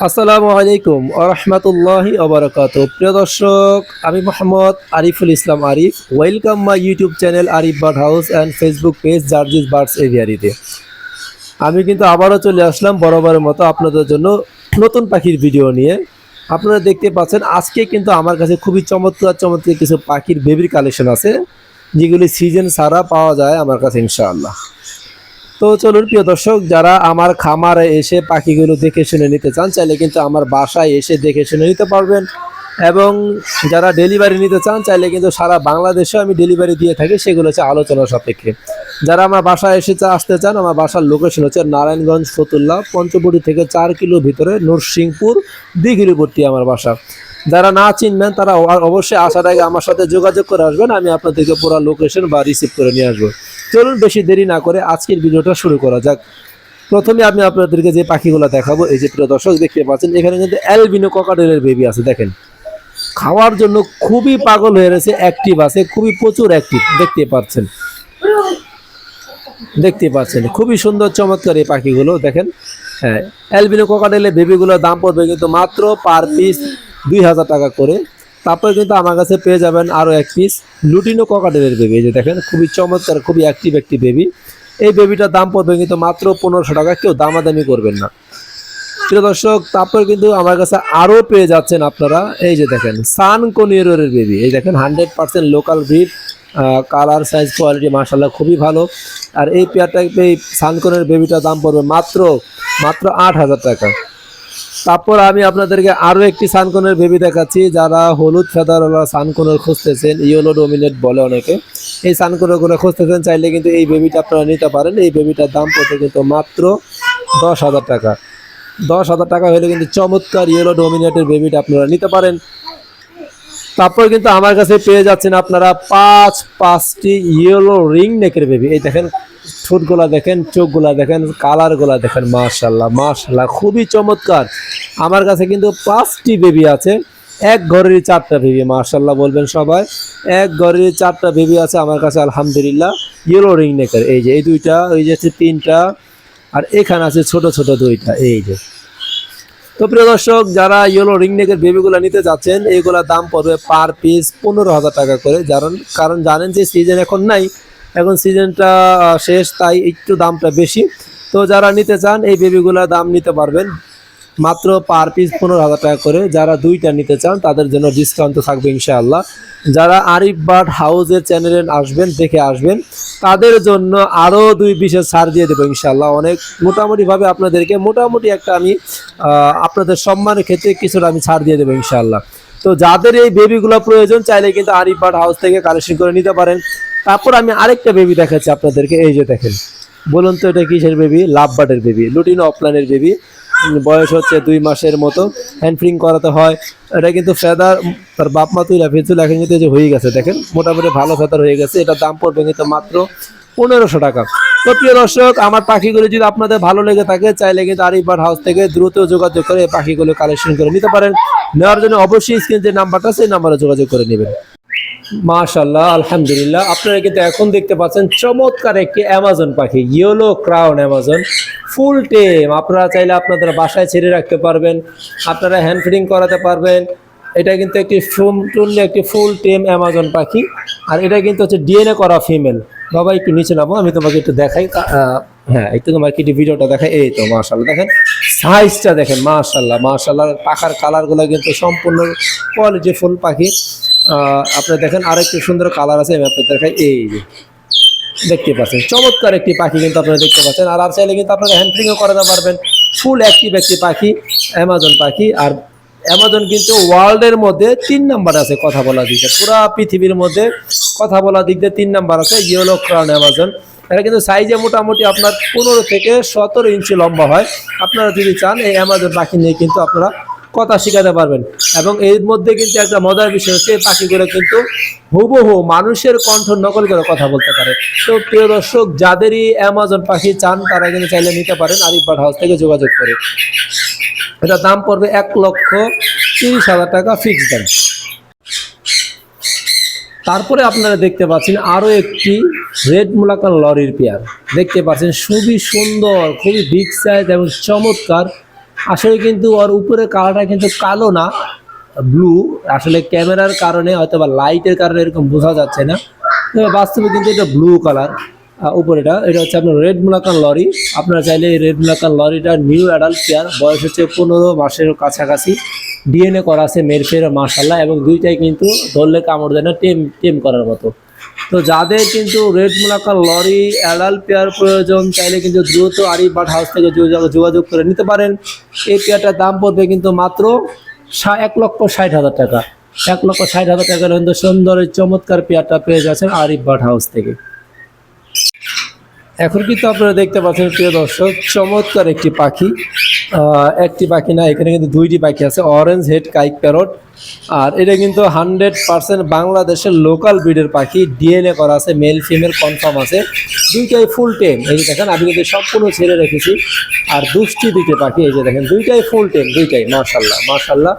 আসসালামু আলাইকুম আরহামাতুল্লাহি ওবারাকাতুহু। প্রিয় দর্শক, আমি Mohammad Ariful Islam Arif. Welcome my YouTube channel Arif bird house and Facebook page Jarjis birds এভিয়ারিতে। আমি কিন্তু আবারও চলে আসলাম বরাবরের মতো আপনাদের জন্য নতুন পাখির ভিডিও নিয়ে। আপনারা দেখতে পাচ্ছেন আজকে কিন্তু আমার কাছে খুবই চমৎকার চমৎকার কিছু পাখির বেবির কালেকশন আছে, যেগুলি সিজন ছাড়া পাওয়া যায় আমার কাছে ইনশাআল্লাহ। তো চলুন প্রিয় দর্শক, যারা আমার খামারে এসে পাখিগুলো দেখে শুনে নিতে চান চাইলে কিন্তু আমার বাসায় এসে দেখে শুনে নিতে পারবেন, এবং যারা ডেলিভারি নিতে চান চাইলে কিন্তু সারা বাংলাদেশে আমি ডেলিভারি দিয়ে থাকি, সেগুলো হচ্ছে আলোচনা সাপেক্ষে। যারা আমার বাসায় এসে আসতে চান, আমার বাসার লোকেশন হচ্ছে নারায়ণগঞ্জ ফতুল্লা পঞ্চবটি থেকে 4 কিলো ভিতরে নরসিংপুর দিঘিলিপট্টি আমার বাসা। যারা না চিনবেন তারা অবশ্যই আসার আগে আমার সাথে যোগাযোগ করে আসবেন, আমি আপনাদেরকে পুরো লোকেশন বা রিসিভ করে নিয়ে আসবো। চলুন বেশি দেরি না করে আজকের ভিডিওটা শুরু করা যাক। প্রথমে আমি আপনাদেরকে যে পাখিগুলো দেখাবো, এই যে প্রিয় দর্শক দেখতে পাচ্ছেন এখানে কিন্তু অ্যালবিনো ককাটেলের বেবি আছে। দেখেন, খাওয়ার জন্য খুবই পাগল হয়ে রয়েছে, অ্যাক্টিভ আছে, খুবই প্রচুর অ্যাক্টিভ। দেখতে পাচ্ছেন খুবই সুন্দর চমৎকার এই পাখিগুলো। দেখেন, হ্যাঁ, অ্যালবিনো ককাটেলের বেবিগুলোর দাম পড়বে কিন্তু মাত্র পার পিস 2000 টাকা করে। তারপরে কিন্তু আমার কাছে পেয়ে যাবেন আরও এক পিস লুটিনো ককাটেলের বেবি। এই যে দেখেন, খুবই চমৎকার, খুবই অ্যাক্টিভ একটি বেবি। এই বেবিটার দাম পড়বে কিন্তু মাত্র 1500 টাকা, কেউ দামাদামি করবেন না প্রিয় দর্শক। তারপরে কিন্তু আমার কাছে আরও পেয়ে যাচ্ছেন আপনারা, এই যে দেখেন সান কনিয়রের বেবি। এই দেখেন 100% local breed, colour size quality মাশাআল্লাহ খুবই ভালো। আর এই পেয়ারটা, এই সানকনের বেবিটার দাম পড়বে মাত্র 8000 টাকা। তারপর আমি আপনাদেরকে আরও একটি সানকনের বেবি দেখাচ্ছি। যারা হলুদ ফেদারওয়ালা সানকনের খুঁজতেছেন, ইয়েলো ডোমিনেট বলে অনেকে, এই সানকনরগুলো খুঁজতেছেন চাইলে কিন্তু এই বেবিটা আপনারা নিতে পারেন। এই বেবিটার দাম পড়বে কিন্তু মাত্র 10,000 টাকা। 10,000 টাকা হলে কিন্তু চমৎকার ইয়েলো ডোমিনেটের বেবিটা আপনারা নিতে পারেন। তারপর কিন্তু আমার কাছে পেয়ে যাচ্ছেন আপনারা পাঁচটি ইয়েলো রিং নেকের বেবি। এই দেখেন, ঠোঁটগুলা দেখেন, চোখগুলা দেখেন, কালারগুলা দেখেন, মাশাআল্লাহ মাশাআল্লাহ খুবই চমৎকার। আমার কাছে কিন্তু 5টি বেবি আছে, এক ঘরেরই 4টা বেবি। মাশাআল্লাহ বলবেন সবাই, এক ঘরেরই 4টা বেবি আছে আমার কাছে আলহামদুলিল্লাহ। ইয়েলো রিং নেকের, এই যে এই দুইটা, ওই যে 3টা, আর এখানে আছে ছোট ছোট 2টা, এই যে। তো প্রিয় দর্শক, যারা ইয়েলো রিংনেকের বেবিগুলো নিতে যাচ্ছেন, এইগুলোর দাম পড়বে পার পিস 15,000 টাকা করে। কারণ জানেন যে সিজন এখন নাই, এখন সিজনটা শেষ, তাই একটু দামটা বেশি। তো যারা নিতে চান এই বেবিগুলোর দাম নিতে পারবেন মাত্র পার পিস 15,000 টাকা করে। যারা 2টা নিতে চান তাদের জন্য ডিসকাউন্ট তো থাকবে ইনশাআল্লাহ। যারা আরিফ বার্ড হাউসের চ্যানেলে আসবেন, দেখে আসবেন, তাদের জন্য আরও 2 বিশেষ ছাড় দিয়ে দেবো ইনশাআল্লাহ। অনেক মোটামুটিভাবে আপনাদেরকে মোটামুটি একটা আমি আপনাদের সম্মানের ক্ষেত্রে কিছুটা আমি ছাড় দিয়ে দেবো ইনশাআল্লাহ। তো যাদের এই বেবিগুলো প্রয়োজন চাইলে কিন্তু আরিফ বার্ড হাউস থেকে কালেকশন করে নিতে পারেন। তারপর আমি আরেকটা বেবি দেখাচ্ছি আপনাদেরকে। এই যে দেখেন, বলুন তো এটা কিসের বেবি? লাভ বার্ডের বেবি, লুটিনো অফলাইনের বেবি। বয়স হচ্ছে 2 মাসের মতো, হ্যান্ডফ্রিং করাতে হয়। এটা কিন্তু ফেদার তার বাপ মা তুই ফেজুল এখন কিন্তু যে হয়ে গেছে, দেখেন মোটামুটি ভালো ফেদার হয়ে গেছে। এটার দাম পড়বে কিন্তু মাত্র 1500 টাকা। তো প্রিয় দর্শক, আমার পাখিগুলো যদি আপনাদের ভালো লেগে থাকে চাইলে কিন্তু আরিফ বার্ড হাউস থেকে দ্রুত যোগাযোগ করে এই পাখিগুলো কালেকশন করে নিতে পারেন। নেওয়ার জন্য অবশ্যই স্ক্রিনে যে নাম্বারটা, সেই নাম্বারে যোগাযোগ করে নেবেন। মাশাআল্লাহ আলহামদুলিল্লাহ, আপনারা কিন্তু এখন দেখতে পাচ্ছেন চমৎকার একটি অ্যামাজন পাখি, ইয়েলো ক্রাউন অ্যামাজন, ফুল টেম। আপনারা চাইলে আপনাদের বাসায় ছেড়ে রাখতে পারবেন, আপনারা হ্যান্ড ফিডিং করাতে পারবেন। এটা কিন্তু একটি একটি ফুল টেম অ্যামাজন পাখি, আর এটা কিন্তু হচ্ছে ডিএনএ করা ফিমেল। বাবা একটু নিচে নামো, আমি তোমাকে একটু দেখাই। হ্যাঁ, একটু তোমাকে একটু ভিডিওটা দেখাই। এই তো মাশাআল্লাহ দেখেন, সাইজটা দেখেন, মাশাআল্লাহ মাশাআল্লাহ। পাখার কালারগুলো কিন্তু সম্পূর্ণ কোয়ালিটিফুল পাখি। আপনারা দেখেন আরেকটু সুন্দর কালার আছে, আমি আপনাদের দেখাই। এই যে দেখতে পাচ্ছেন চমৎকার একটি পাখি কিন্তু আপনারা দেখতে পাচ্ছেন। আর চাইলে কিন্তু আপনারা হ্যান্ডফ্রিংও করাতে পারবেন। ফুল অ্যাক্টিভ একটি পাখি, অ্যামাজন পাখি। আর অ্যামাজন কিন্তু ওয়ার্ল্ডের মধ্যে 3 নাম্বার আছে কথা বলা দিক দিয়ে, পুরা পৃথিবীর মধ্যে কথা বলা দিক দিয়ে 3 নাম্বার আছে ইয়েলো ক্রাউন অ্যামাজন। এটা কিন্তু সাইজে মোটামুটি আপনার 15 থেকে 17 ইঞ্চি লম্বা হয়। আপনারা যদি চান এই অ্যামাজন পাখি নিয়ে কিন্তু আপনারা কথা শেখাতে পারবেন। এবং এর মধ্যে কিন্তু একটা মজার বিষয় হচ্ছে, এই পাখিগুলো কিন্তু হুবহু মানুষের কণ্ঠ নকল করে কথা বলতে পারে। তো প্রিয় দর্শক, যাদেরই অ্যামাজন পাখি চান তারা কিন্তু চাইলে নিতে পারেন আরিফ বার্ড হাউস থেকে যোগাযোগ করে। এটা দাম পড়বে 1,30,000 টাকা ফিক্সড দাম। তারপরে আপনারা দেখতে পাচ্ছেন আরও একটি রেড মুলাকান লরির পেয়ার। দেখতে পাচ্ছেন খুবই সুন্দর, খুবই বিগ সাইজ এবং চমৎকার আসলে কিন্তু ওর উপরে কালারটা কিন্তু কালো না, ব্লু। আসলে ক্যামেরার কারণে হয়তো বা লাইটের কারণে এরকম বোঝা যাচ্ছে না, তবে বাস্তবে কিন্তু এটা ব্লু কালার। উপরেটা এটা হচ্ছে আপনার রেড মুলাকান লরি। আপনারা চাইলে এই রেড মুলাকান লরিটা নিউ অ্যাডাল্ট পেয়ার, বয়স হচ্ছে 15 মাসের কাছাকাছি, ডিএনএ করা আছে মেল ফের মাশাল্লাহ, এবং দুইটাই কিন্তু ধরলে কামড় দেয় না, টেম টেম করার মতো। তো যাদের কিন্তু রেড মুলাকান লরি অ্যাডাল্ট পেয়ার প্রয়োজন, চাইলে কিন্তু দ্রুত আরিফ বার্ড হাউস থেকে যোগাযোগ করে নিতে পারেন। এই পেয়ারটার দাম পড়বে কিন্তু মাত্র 1,60,000 টাকা। 1,60,000 টাকার কিন্তু সুন্দর চমৎকার পেয়ারটা পেয়ে যাচ্ছেন আরিফ বার্ড হাউস থেকে। এখন কিন্তু আপনারা দেখতে পাচ্ছেন প্রিয় দর্শক, চমৎকার একটি পাখি। একটি পাখি না, এখানে কিন্তু দুইটি পাখি আছে, অরেঞ্জ হেড কাইক প্যারট। আর এটা কিন্তু 100% বাংলাদেশের লোকাল ব্রিডের পাখি, ডিএনএ করা আছে, মেল ফিমেল কনফার্ম আছে, দুইটাই ফুল টেম। এই যে দেখেন আমি কিন্তু সম্পূর্ণ ছেড়ে রেখেছি। আর দুষ্টি দুইটি পাখি, এই যে দেখেন দুইটাই ফুল টেম, দুইটাই মাশাল্লাহ মাশাল্লাহ,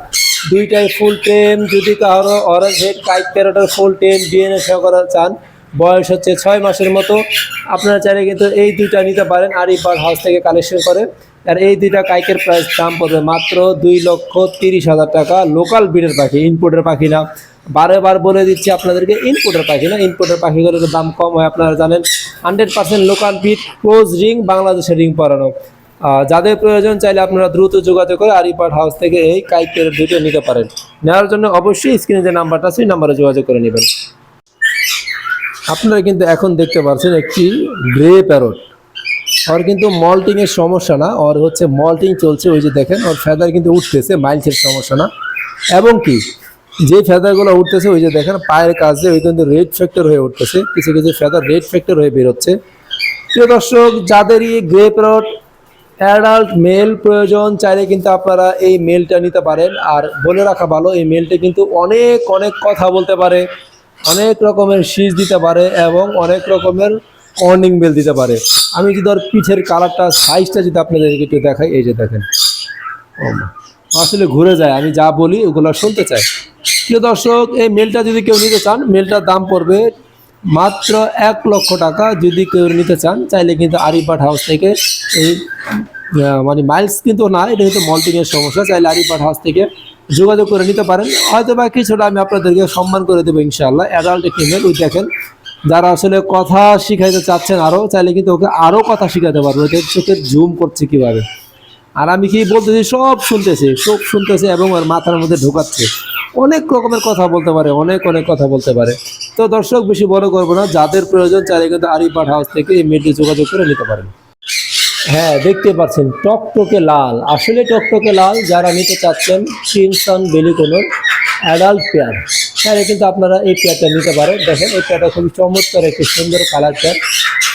দুইটাই ফুল টেম। যদি কারো অরেঞ্জ হেড কাইক প্যারটের ফুল টেম ডিএনএ সহ করা চান, বয়স হচ্ছে 6 মাসের মতো, আপনারা চাইলে কিন্তু এই দুইটা নিতে পারেন আরিফ বার্ড হাউস থেকে কালেকশন করে। আর এই দুইটা কাইকের প্রাইস দাম পড়বে মাত্র 2,30,000 টাকা। লোকাল ব্রিডের পাখি, ইনপুটের পাখি না। বারবার বলে দিচ্ছি আপনাদেরকে, ইনপুটের পাখি না, ইনপুটের পাখিগুলোর দাম কম হয় আপনারা জানেন। 100% লোকাল ব্রিড, ক্লোজ রিং, বাংলাদেশের রিং পরানো। যাদের প্রয়োজন চাইলে আপনারা দ্রুত যোগাযোগ করে আরিফ বার্ড হাউস থেকে এই কাইকের দুটো নিতে পারেন। নেওয়ার জন্য অবশ্যই স্ক্রিনে যে নাম্বারটা আছে সেই নাম্বারে যোগাযোগ করে নেবেন। আপনারা কিন্তু এখন দেখতে পাচ্ছেন একটি গ্রে প্যারট। ওর কিন্তু মল্টিংয়ের সমস্যা না, ওর হচ্ছে মল্টিং চলছে, ওই যে দেখেন ওর ফেদার কিন্তু উঠতেছে, মাইলসের সমস্যা না। এবং কি যে ফেদারগুলো উঠতেছে ওই যে দেখেন পায়ের কাছে ওই কিন্তু রেড ফ্যাক্টর হয়ে উঠতেছে, কিছু কিছু ফেদার রেড ফ্যাক্টর হয়ে বেরোচ্ছে। প্রিয় দর্শক, যাদেরই গ্রে প্যারট অ্যাডাল্ট মেল প্রয়োজন চাইলে কিন্তু আপনারা এই মেলটা নিতে পারেন। আর বলে রাখা ভালো, এই মেলটা কিন্তু অনেক অনেক কথা বলতে পারে, অনেক রকমের শীষ দিতে পারে, এবং অনেক রকমের অর্নিং বেল দিতে পারে। আমি যদি ওর পিঠের কালারটা সাইজটা যদি আপনাদেরকে একটু দেখাই, এই যে দেখেন, আসলে ঘুরে যায়, আমি যা বলি ওগুলো শুনতে চাই। প্রিয় দর্শক, এই মেলটা যদি কেউ নিতে চান, মেলটার দাম পড়বে মাত্র 1,00,000 টাকা। যদি কেউ নিতে চান চাইলে কিন্তু আরিফ বার্ড হাউস থেকে এই মানে মাইলস কিন্তু না, এটা কিন্তু মল্টিংয়ের সমস্যা, চাইলে আরিফ বার্ড হাউস থেকে যোগাযোগ করে নিতে পারেন। হয়তো বা কিছুটা আমি আপনাদেরকে সম্মান করে দেবো ইনশাআল্লাহ। অ্যাডাল্ট একটি মেল, ওই দেখেন, যারা আসলে কথা শিখাইতে চাচ্ছেন আরও, চাইলে কিন্তু ওকে আরও কথা শিখাতে পারবো। ওদের চোখের জুম করছে কীভাবে, আর আমি কি বলতেছি সব শুনতেছে এবং ওর মাথার মধ্যে ঢোকাচ্ছে। অনেক রকমের কথা বলতে পারে, অনেক অনেক কথা বলতে পারে। তো দর্শক, বেশি বড় করবো না, যাদের প্রয়োজন চাইলে কিন্তু আরিফ বার্ড হাউস থেকে এই মেলটি যোগাযোগ করে নিতে পারেন। হ্যাঁ, দেখতে পাচ্ছেন টকটকে লাল, আসলে টকটকে লাল। যারা নিতে চাচ্ছেন ক্রিমসন বেলিকোনোর অ্যাডাল্ট পেয়ার, তাহলে কিন্তু আপনারা এই পেয়ারটা নিতে পারেন। দেখেন এই পেয়ারটা খুবই চমৎকার একটি সুন্দর কালার পেয়ার।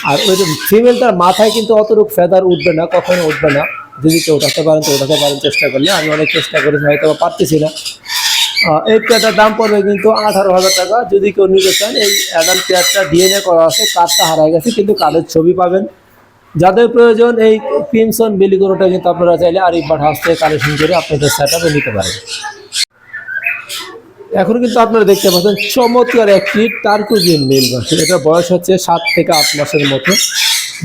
আর ওই যে ফিমেলটার মাথায় কিন্তু অতটুকু ফেদার উঠবে না, কখনো উঠবে না। যদি কেউ উঠাতে পারেন তো উঠাতে পারেন চেষ্টা করলে, আমি অনেক চেষ্টা করেছি, হয়তো পারতেছি না। এই পেয়ারটার দাম পড়বে কিন্তু 18,000 টাকা। যদি কেউ নিতে চান, এই অ্যাডাল্ট পেয়ারটা ডিএনএ করা আছে, কার্ডটা হারায় গেছে কিন্তু কার্ডের ছবি পাবেন। যাদের প্রয়োজন এই ক্রিমসন বেলিকোনোটা কিন্তু আপনারা চাইলে আরিফ বার্ড হাউস থেকে কালেকশন করে আপনাদের সেটআপে নিতে পারেন। এখন কিন্তু আপনারা দেখতে পাচ্ছেন চমৎকার একটি টার্কুজিন মেল পাখি। এটা বয়স হচ্ছে 7 থেকে 8 মাসের মতো,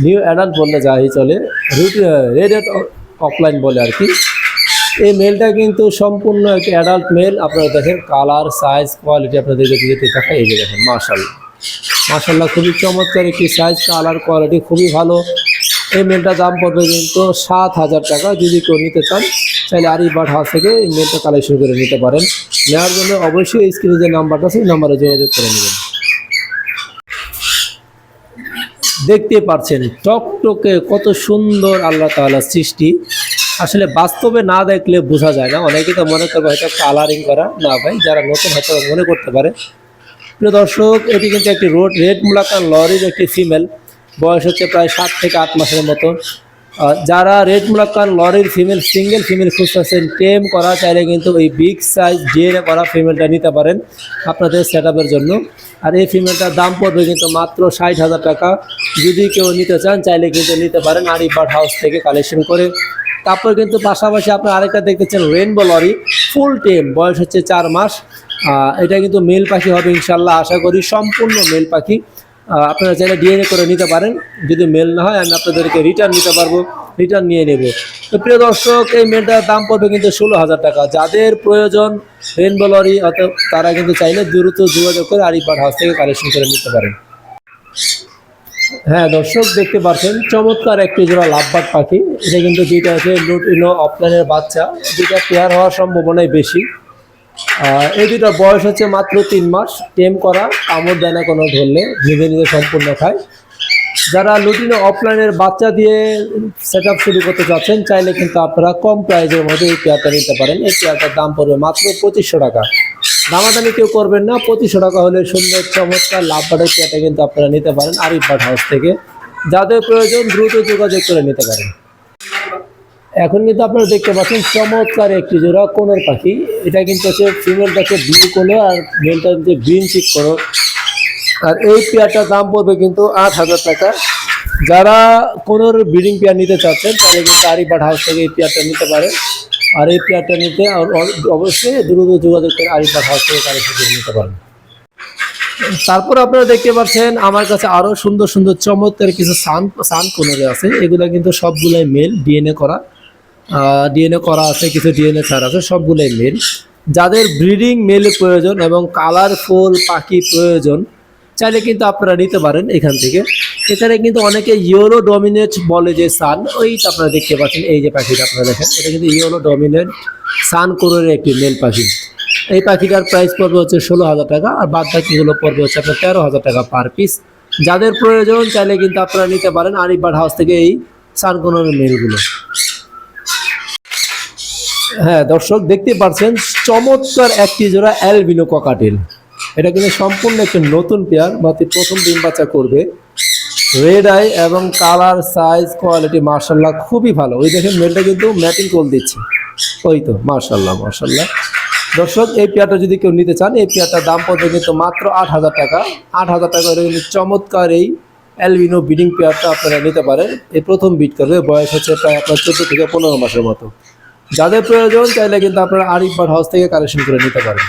নিউ অ্যাডাল্ট বললে যাই চলে, রেড অফলাইন বলে আর কি। এই মেলটা কিন্তু সম্পূর্ণ একটি অ্যাডাল্ট মেল। আপনারা দেখেন কালার, সাইজ, কোয়ালিটি আপনাদেরকে যদি দেখাই, এই যে দেখেন মাশাআল্লাহ মাশাআল্লাহ, খুবই চমৎকার একটি সাইজ, কালার, কোয়ালিটি খুবই ভালো। এই মেলটার দাম পড়বে কিন্তু 7,000 টাকা। যদি কেউ নিতে চান চাইলে আরিফ বার্ড হাউস থেকে এই মেলটা কালেকশন করে নিতে পারেন। নেওয়ার জন্য অবশ্যই স্ক্রিনে যে নাম্বারটা আছে এই নাম্বারে যোগাযোগ করে নেবেন। দেখতে পাচ্ছেন টকটকে কত সুন্দর আল্লাহ তাআলার সৃষ্টি, আসলে বাস্তবে না দেখলে বোঝা যায় না। অনেকে তো মনে করবে হয়তো কালারিং করা, না ভাই, যারা নতুন হয়তো মনে করতে পারে। প্রিয় দর্শক, এটি কিন্তু একটি রেড মুলাকান লরির একটি ফিমেল, বয়স হচ্ছে প্রায় 7 থেকে 8 মাসের মতো। যারা রেড মুলাকান লরির ফিমেল, সিঙ্গেল ফিমেল খুঁজতেছেন টেম করা, চাইলে কিন্তু ওই বিগ সাইজ ডিএনএ করা ফিমেলটা নিতে পারেন আপনাদের সেটআপের জন্য। আর এই ফিমেলটার দাম পড়বে কিন্তু মাত্র 60,000 টাকা। যদি কেউ নিতে চান চাইলে কিন্তু নিতে পারেন আরিফ বার্ড হাউস থেকে কালেকশন করে। তারপর কিন্তু পাশাপাশি আপনার আরেকটা দেখতেছেন রেইনবো লরি, ফুল টেম, বয়স হচ্ছে 4 মাস। এটা কিন্তু মেল পাখি হবে ইনশাল্লাহ, আশা করি সম্পূর্ণ মেল পাখি। আপনারা চাইলে ডিএনএ করে নিতে পারেন। যদি মেল না হয় আমি আপনাদেরকে রিটার্ন নিতে পারবো, রিটার্ন নিয়ে নেব। তো প্রিয় দর্শক, এই মেলটার দাম পড়বে কিন্তু 16,000 টাকা। যাদের প্রয়োজন রেইনবো লরি অথবা তারা কিন্তু চাইলে দ্রুত যোগাযোগ করে আরিফ বার্ড হাউস থেকে কালেকশন করে নিতে পারেন। হ্যাঁ দর্শক, দেখতে পাচ্ছেন চমৎকার একটি জোড়া লাভবার্ড পাখি। এটা কিন্তু যেটা আছে লুটিনো অফলাইনের বাচ্চা, যেটা পেয়ার হওয়ার সম্ভাবনাই বেশি। এই দুটার বয়স হচ্ছে মাত্র 3 মাস। টেম করা, কামড় দেয় না কোনো ধরলে, নিজে নিজে সম্পূর্ণ খায়। যারা লুটিনো অফলাইনের বাচ্চা দিয়ে সেট আপ শুরু করতে চাচ্ছেন, চাইলে কিন্তু আপনারা কম প্রাইজের মধ্যে এই পেয়ারটা নিতে পারেন। এই পেয়ারটার দাম পড়বে মাত্র 2500 টাকা। দামাদামি কেউ করবেন না, 2500 টাকা হলে সুন্দর চমৎকার লাভবার্ডের পেয়ারটা কিন্তু আপনারা নিতে পারেন আরিফ বার্ড হাউস থেকে। যাদের প্রয়োজন দ্রুত যোগাযোগ করে নিতে পারেন। এখন কিন্তু আপনারা দেখতে পাচ্ছেন চমৎকার একটি জোড়া কোনের পাখি। এটা কিন্তু হচ্ছে ফিমেলটাকে ব্লু কোলো আর মেলটা হচ্ছে গ্রিন চিক কোলো। আর এই পেয়ারটার দাম পড়বে কিন্তু 8,000 টাকা। যারা কোনোর ব্রিডিং পেয়ার নিতে চাচ্ছেন তাহলে কিন্তু আরিফ বার্ড হাউস থেকে এই পেয়ারটা নিতে পারেন। আর এই পেয়ারটা নিতে অবশ্যই দ্রুত যোগাযোগ করে আরিফ বার্ড হাউস থেকে কালেকশন করে নিতে পারেন। তারপর আপনারা দেখতে পাচ্ছেন আমার কাছে আরও সুন্দর সুন্দর চমৎকার কিছু সান কোনরে আছে। এগুলো কিন্তু সবগুলাই মেল, ডিএনএ করা আছে, কিছু ডিএনএ ছাড়া আছে, সবগুলোই মেল। যাদের ব্রিডিং মেল প্রয়োজন এবং কালারফুল পাখি প্রয়োজন চাইলে কিন্তু আপনারা নিতে পারেন এখান থেকে। এখানে কিন্তু অনেকে ইয়েলো ডমিনেট বলে যে সান, ওইটা আপনারা দেখতে পাচ্ছেন। এই যে পাখিটা আপনারা দেখেন, এটা কিন্তু ইয়েলো ডমিনেট সান কোরের একটি মেল পাখি। এই পাখিটার প্রাইস পড়বে হচ্ছে 16,000 টাকা। আর বাদ বাকিগুলো পড়বে হচ্ছে আপনার 13,000 টাকা পার পিস। যাদের প্রয়োজন চাইলে কিন্তু আপনারা নিতে পারেন আরিফ বার্ড হাউস থেকে এই সান কোরের মেলগুলো। হ্যাঁ দর্শক, দেখতে পাচ্ছেন চমৎকার একটি জোড়া অ্যালবিনো ককাটেল। এটা কিন্তু সম্পূর্ণ একটি নতুন পেয়ার, মাত্র প্রথম ডিম বাচ্চা করবে। রেড আই এবং কালার, সাইজ, কোয়ালিটি মার্শাল্লাহ খুবই ভালো। ওই দেখেন মেলটা কিন্তু ম্যাটিং কোল দিচ্ছে, ওই তো মার্শাল্লাহ মার্শাল্লাহ। দর্শক, এই পেয়ারটা যদি কেউ নিতে চান, এই পেয়ারটার দাম পড়বে কিন্তু মাত্র 8,000 টাকা। 8,000 টাকা হলে কিন্তু চমৎকার এই অ্যালবিনো ব্রিডিং পেয়ারটা আপনারা নিতে পারেন। এই প্রথম বিট করবে, বয়স হচ্ছে প্রায় আপনার 14 থেকে 15 মাসের মতো। যাদের প্রয়োজন চাইলে কিন্তু আপনারা আরিফ বার্ড হাউস থেকে কালেকশন করে নিতে পারেন।